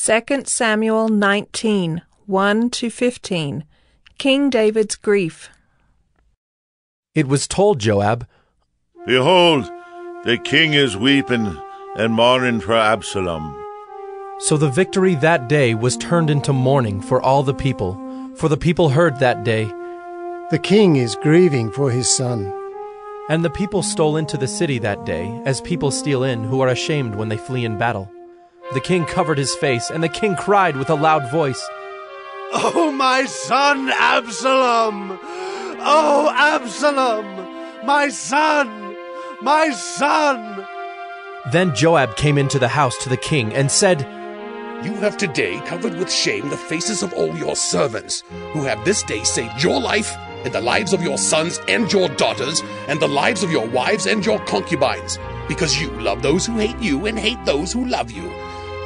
2 Samuel 19, 1-15. King David's grief. It was told Joab, Behold, the king is weeping and mourning for Absalom. So the victory that day was turned into mourning for all the people, for the people heard that day, The king is grieving for his son. and the people stole into the city that day, as people steal in who are ashamed when they flee in battle. The king covered his face, and the king cried with a loud voice, Oh, my son Absalom! Oh, Absalom! My son! My son! Then Joab came into the house to the king and said, You have today covered with shame the faces of all your servants, who have this day saved your life, and the lives of your sons and your daughters, and the lives of your wives and your concubines, because you love those who hate you and hate those who love you.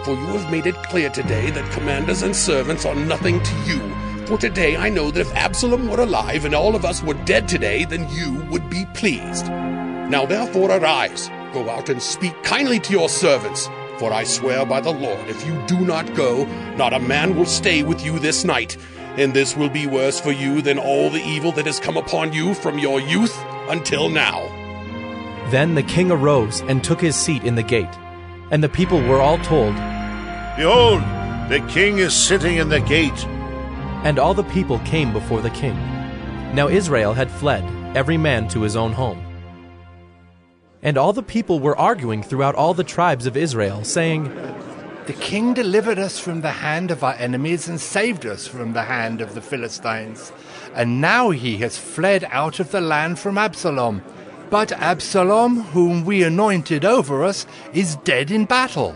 For you have made it clear today that commanders and servants are nothing to you. For today I know that if Absalom were alive and all of us were dead today, then you would be pleased. Now therefore arise, go out and speak kindly to your servants. For I swear by the Lord, if you do not go, not a man will stay with you this night. And this will be worse for you than all the evil that has come upon you from your youth until now. Then the king arose and took his seat in the gate. And the people were all told, Behold, the king is sitting in the gate. and all the people came before the king. Now Israel had fled, every man to his own home. And all the people were arguing throughout all the tribes of Israel, saying, The king delivered us from the hand of our enemies and saved us from the hand of the Philistines. And now he has fled out of the land from Absalom. But Absalom, whom we anointed over us, is dead in battle.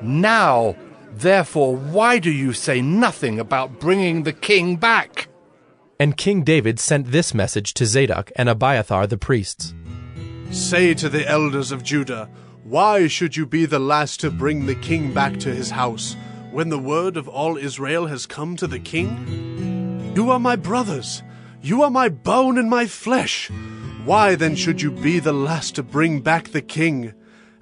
Now, therefore, why do you say nothing about bringing the king back? And King David sent this message to Zadok and Abiathar the priests. Say to the elders of Judah, Why should you be the last to bring the king back to his house, when the word of all Israel has come to the king? You are my brothers, you are my bone and my flesh. Why then should you be the last to bring back the king?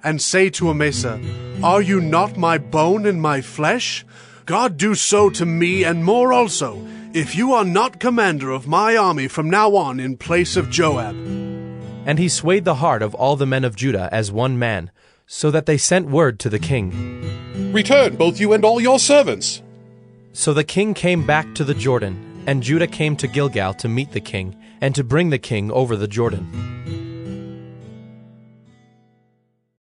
And say to Amasa, Are you not my bone and my flesh? God do so to me and more also, if you are not commander of my army from now on in place of Joab. And he swayed the heart of all the men of Judah as one man, so that they sent word to the king. Return, both you and all your servants. So the king came back to the Jordan, and Judah came to Gilgal to meet the king, and to bring the king over the Jordan.